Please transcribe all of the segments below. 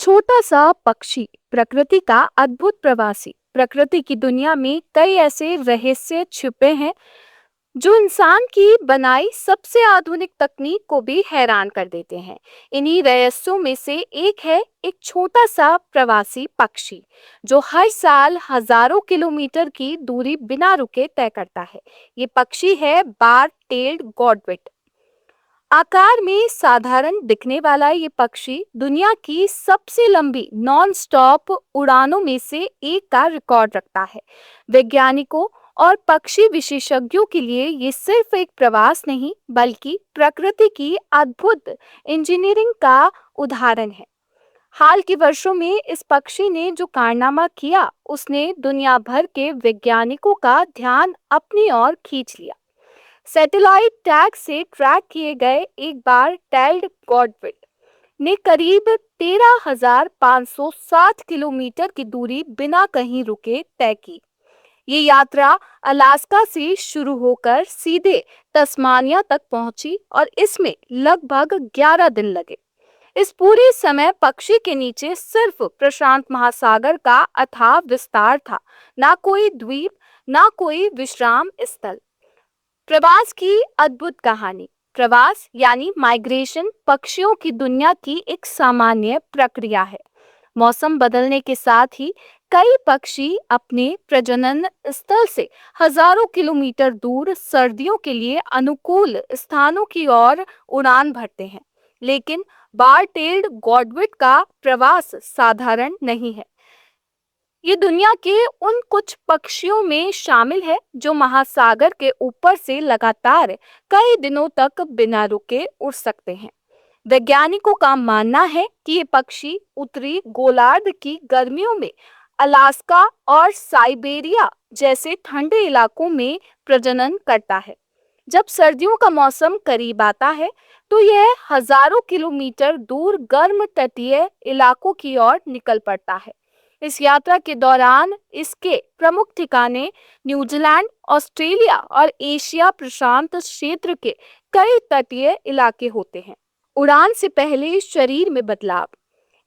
छोटा सा पक्षी प्रकृति का अद्भुत प्रवासी। प्रकृति की दुनिया में कई ऐसे रहस्य छिपे हैं जो इंसान की बनाई सबसे आधुनिक तकनीक को भी हैरान कर देते हैं। इन्हीं रहस्यों में से एक है एक छोटा सा प्रवासी पक्षी जो हर साल हजारों किलोमीटर की दूरी बिना रुके तय करता है। ये पक्षी है बार टेल्ड गॉडविट। आकार में साधारण दिखने वाला ये पक्षी दुनिया की सबसे लंबी नॉन स्टॉप उड़ानों में से एक का रिकॉर्ड रखता है। वैज्ञानिकों और पक्षी विशेषज्ञों के लिए ये सिर्फ एक प्रवास नहीं बल्कि प्रकृति की अद्भुत इंजीनियरिंग का उदाहरण है। हाल के वर्षों में इस पक्षी ने जो कारनामा किया उसने दुनिया भर के वैज्ञानिकों का ध्यान अपनी ओर खींच लिया। सैटेलाइट टैग से ट्रैक किए गए एक बार टेल्ड गॉडविट ने करीब 13,560 किलोमीटर की दूरी बिना कहीं रुके तय की। ये यात्रा अलास्का से शुरू होकर सीधे तस्मानिया तक पहुंची और इसमें लगभग 11 दिन लगे। इस पूरे समय पक्षी के नीचे सिर्फ प्रशांत महासागर का अथाह विस्तार था, ना कोई द्वीप, ना कोई विश्राम स्थल। प्रवास की अद्भुत कहानी। प्रवास यानी माइग्रेशन पक्षियों की दुनिया की एक सामान्य प्रक्रिया है। मौसम बदलने के साथ ही कई पक्षी अपने प्रजनन स्थल से हजारों किलोमीटर दूर सर्दियों के लिए अनुकूल स्थानों की ओर उड़ान भरते हैं। लेकिन बार टेल्ड गॉडविट का प्रवास साधारण नहीं है। ये दुनिया के उन कुछ पक्षियों में शामिल है जो महासागर के ऊपर से लगातार कई दिनों तक बिना रुके उड़ सकते हैं। वैज्ञानिकों का मानना है कि ये पक्षी उत्तरी गोलार्ध की गर्मियों में अलास्का और साइबेरिया जैसे ठंडे इलाकों में प्रजनन करता है। जब सर्दियों का मौसम करीब आता है तो यह हजारों किलोमीटर दूर गर्म तटीय इलाकों की ओर निकल पड़ता है। इस यात्रा के दौरान इसके प्रमुख ठिकाने न्यूजीलैंड, ऑस्ट्रेलिया और एशिया प्रशांत क्षेत्र के कई तटीय इलाके होते हैं। उड़ान से पहले शरीर में बदलाव।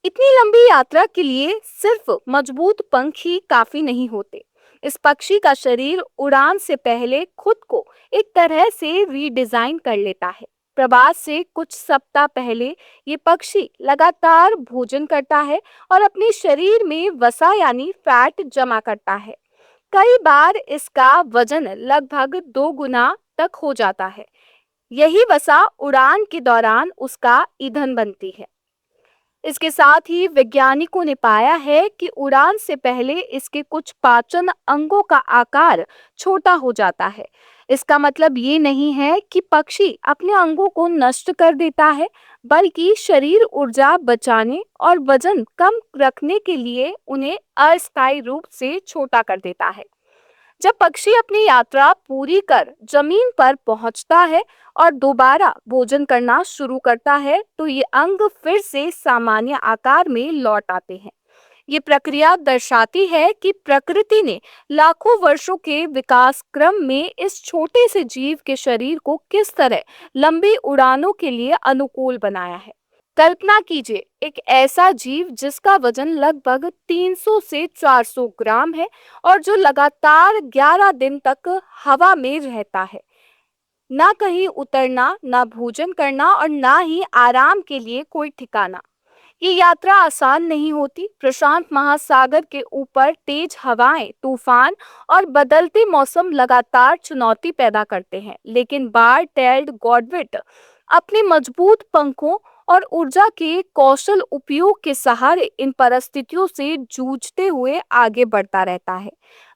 इतनी लंबी यात्रा के लिए सिर्फ मजबूत पंख ही काफी नहीं होते। इस पक्षी का शरीर उड़ान से पहले खुद को एक तरह से रीडिजाइन कर लेता है। प्रवास से कुछ सप्ताह पहले ये पक्षी लगातार भोजन करता है और अपने शरीर में वसा यानी फैट जमा करता है। कई बार इसका वजन लगभग 2 गुना तक हो जाता है। यही वसा उड़ान के दौरान उसका ईंधन बनती है। इसके साथ ही वैज्ञानिकों ने पाया है कि उड़ान से पहले इसके कुछ पाचन अंगों का आकार छोटा हो जाता है। इसका मतलब ये नहीं है कि पक्षी अपने अंगों को नष्ट कर देता है, बल्कि शरीर ऊर्जा बचाने और वजन कम रखने के लिए उन्हें अस्थायी रूप से छोटा कर देता है। जब पक्षी अपनी यात्रा पूरी कर जमीन पर पहुंचता है और दोबारा भोजन करना शुरू करता है तो ये अंग फिर से सामान्य आकार में लौट आते हैं। ये प्रक्रिया दर्शाती है कि प्रकृति ने लाखों वर्षों के विकास क्रम में इस छोटे से जीव के शरीर को किस तरह लंबी उड़ानों के लिए अनुकूल बनाया है। कल्पना कीजिए एक ऐसा जीव जिसका वजन लगभग 300 से 400 ग्राम है और जो लगातार 11 दिन तक हवा में रहता है। ना कहीं उतरना, ना भोजन करना और ना ही आराम के लिए कोई ठिकाना। ये यात्रा आसान नहीं होती। प्रशांत महासागर के ऊपर तेज हवाएं, तूफान और बदलते मौसम लगातार चुनौती पैदा करते हैं। लेकिन बार टेल्ड गॉडविट अपने मजबूत पंखों और ऊर्जा के कौशल उपयोग के सहारे इन परिस्थितियों से जूझते हुए आगे बढ़ता रहता है।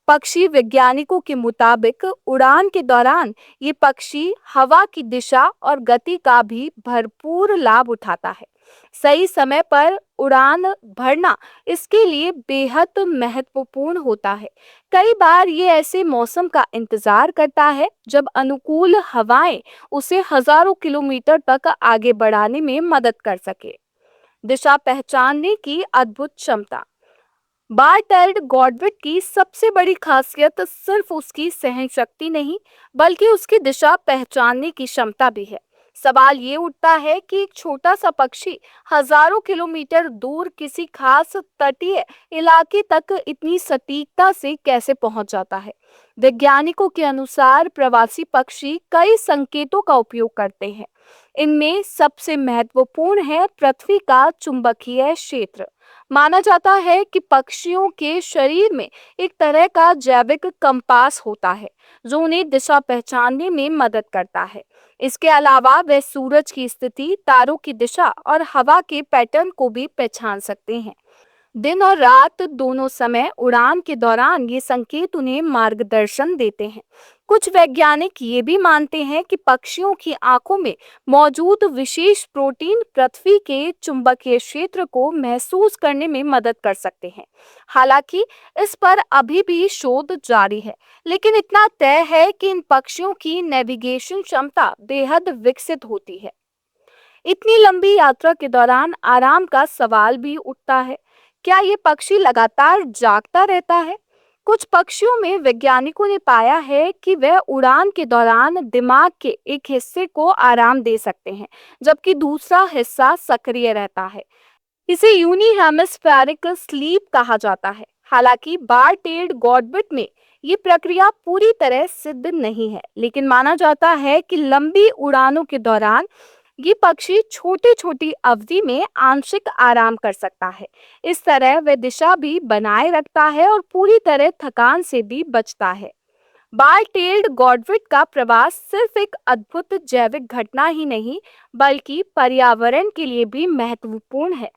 पक्षी वैज्ञानिकों के मुताबिक उड़ान के दौरान ये पक्षी हवा की दिशा और गति का भी भरपूर लाभ उठाता है। सही समय पर उड़ान भरना इसके लिए बेहद महत्वपूर्ण होता है। कई बार ये ऐसे मौसम का इंतजार करता है जब अनुकूल हवाएं उसे हजारों किलोमीटर तक आगे बढ़ाने में मदद कर सके। दिशा पहचानने की अद्भुत क्षमता। बार टेल्ड गॉडविट की सबसे बड़ी खासियत सिर्फ उसकी सहन शक्ति नहीं बल्कि उसकी दिशा पहचानने की क्षमता भी है। सवाल ये उठता है कि एक छोटा सा पक्षी हजारों किलोमीटर दूर किसी खास तटीय इलाके तक इतनी सटीकता से कैसे पहुंच जाता है। वैज्ञानिकों के अनुसार प्रवासी पक्षी कई संकेतों का उपयोग करते हैं। इनमें सबसे महत्वपूर्ण है पृथ्वी का चुंबकीय क्षेत्र। माना जाता है कि पक्षियों के शरीर में एक तरह का जैविक कंपास होता है जो उन्हें दिशा पहचानने में मदद करता है। इसके अलावा वे सूरज की स्थिति, तारों की दिशा और हवा के पैटर्न को भी पहचान सकते हैं। दिन और रात दोनों समय उड़ान के दौरान ये संकेत उन्हें मार्गदर्शन देते हैं। कुछ वैज्ञानिक ये भी मानते हैं कि पक्षियों की आंखों में मौजूद विशेष प्रोटीन पृथ्वी के चुंबकीय क्षेत्र को महसूस करने में मदद कर सकते हैं। हालांकि इस पर अभी भी शोध जारी है, लेकिन इतना तय है कि इन पक्षियों की नेविगेशन क्षमता बेहद विकसित होती है। इतनी लंबी यात्रा के दौरान आराम का सवाल भी उठता है। क्या ये पक्षी लगातार जागता रहता है? कुछ पक्षियों में वैज्ञानिकों ने पाया है कि वह उड़ान के दौरान दिमाग के एक हिस्से को आराम दे सकते हैं, जबकि दूसरा हिस्सा सक्रिय रहता है। इसे यूनी हेमिस्फेरिक स्लीप कहा जाता है। हालांकि बार टेल्ड गॉडबिट में ये प्रक्रिया पूरी तरह सिद्ध नहीं है, लेकिन माना जाता है कि लंबी उड़ानों के दौरान ये पक्षी छोटी छोटी अवधि में आंशिक आराम कर सकता है। इस तरह वह दिशा भी बनाए रखता है और पूरी तरह थकान से भी बचता है। बार टेल्ड गॉडविट का प्रवास सिर्फ एक अद्भुत जैविक घटना ही नहीं, बल्कि पर्यावरण के लिए भी महत्वपूर्ण है।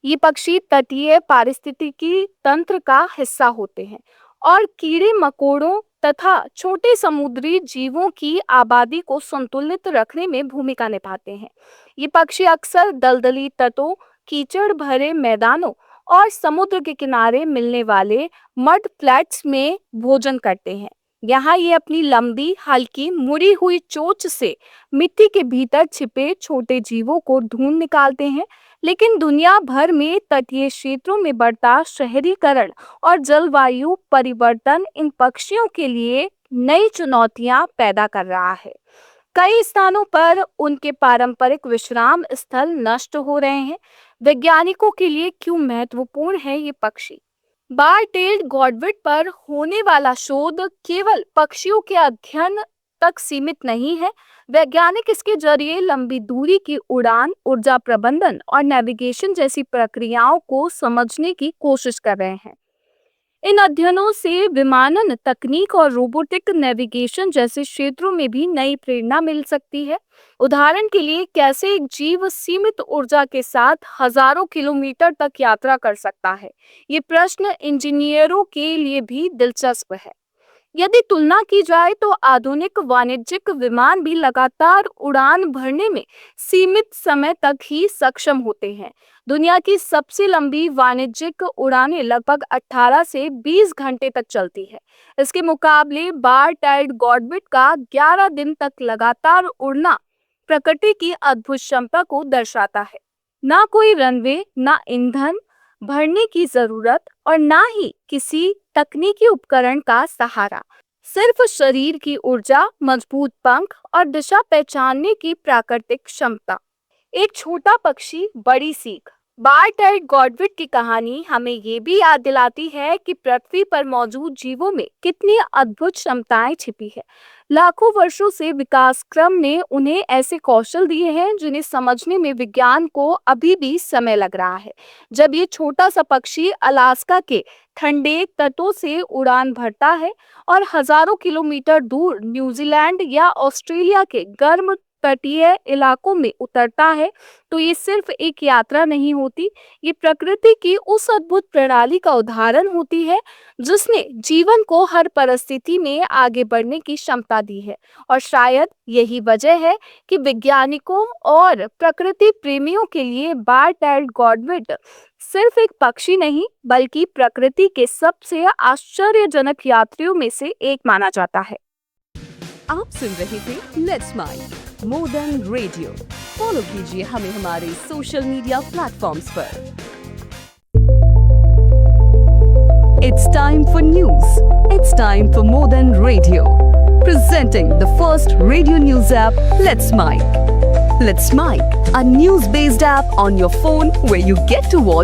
ये पक्षी तटीय पारिस्थितिकी तंत्र का हिस्सा होते हैं और कीड़े मकोड़ों तथा छोटे समुद्री जीवों की आबादी को संतुलित रखने में भूमिका निभाते हैं। ये पक्षी अक्सर दलदली तटों, कीचड़ भरे मैदानों और समुद्र के किनारे मिलने वाले मड फ्लैट्स में भोजन करते हैं। यहाँ ये अपनी लंबी, हल्की, मुड़ी हुई चोंच से मिट्टी के भीतर छिपे छोटे जीवों को ढूंढ निकालते हैं। लेकिन दुनिया भर में तटीय क्षेत्रों में बढ़ता शहरीकरण और जलवायु परिवर्तन इन पक्षियों के लिए नई चुनौतियां पैदा कर रहा है। कई स्थानों पर उनके पारंपरिक विश्राम स्थल नष्ट हो रहे हैं। वैज्ञानिकों के लिए क्यों महत्वपूर्ण है ये पक्षी? बार टेल्ड गॉडविट पर होने वाला शोध केवल पक्षियों के अध्ययन तक सीमित नहीं है। वैज्ञानिक इसके जरिए लंबी दूरी की उड़ान, ऊर्जा प्रबंधन और नेविगेशन जैसी प्रक्रियाओं को समझने की कोशिश कर रहे हैं। इन अध्ययनों से विमानन तकनीक और रोबोटिक नेविगेशन जैसे क्षेत्रों में भी नई प्रेरणा मिल सकती है। उदाहरण के लिए, कैसे एक जीव सीमित ऊर्जा के साथ हजारों किलोमीटर तक यात्रा कर सकता है? ये प्रश्न इंजीनियरों के लिए भी दिलचस्प है। यदि तुलना की जाए तो आधुनिक वाणिज्यिक विमान भी लगातार उड़ान भरने में सीमित समय तक ही सक्षम होते हैं। दुनिया की सबसे लंबी वाणिज्यिक उड़ानें लगभग 18 से 20 घंटे तक चलती है। इसके मुकाबले बार टेल्ड गॉडविट का 11 दिन तक लगातार उड़ना प्रकृति की अद्भुत क्षमता को दर्शाता है। ना कोई रनवे, ना ईंधन भरने की जरूरत और ना ही किसी तकनीकी उपकरण का सहारा, सिर्फ शरीर की ऊर्जा, मजबूत पंख और दिशा पहचानने की प्राकृतिक क्षमता। एक छोटा पक्षी, बड़ी सीख। बार टेल्ड गॉडविट की कहानी हमें ये भी याद दिलाती है कि पृथ्वी पर मौजूद जीवों में कितनी अद्भुत क्षमताएं छिपी है। लाखों वर्षों से विकास क्रम ने उन्हें ऐसे कौशल दिए हैं जिन्हें समझने में विज्ञान को अभी भी समय लग रहा है। जब ये छोटा सा पक्षी अलास्का के ठंडे तटों से उड़ान भरता है और हजारों किलोमीटर दूर न्यूजीलैंड या ऑस्ट्रेलिया के गर्म तटीय इलाकों में उतरता है, तो ये सिर्फ एक यात्रा नहीं होती, ये प्रकृति की उस अद्भुत प्रणाली का उदाहरण होती है जिसने जीवन को हर परिस्थिति में आगे बढ़ने की क्षमता दी है। और शायद यही वजह है कि वैज्ञानिकों और प्रकृति प्रेमियों के लिए बार टेल्ड गॉडविट सिर्फ एक पक्षी नहीं, बल्कि प्रकृति के सबसे आश्चर्यजनक यात्रियों में से एक माना जाता है। आप सुन रहे थे let's smile more than radio. Follow कीजिए हमें हमारे सोशल मीडिया प्लेटफॉर्म्स पर। It's time for news. It's time for more than radio. Presenting the first radio news app, Let's Smile. Let's Mike, a news-based app on your phone where you get to watch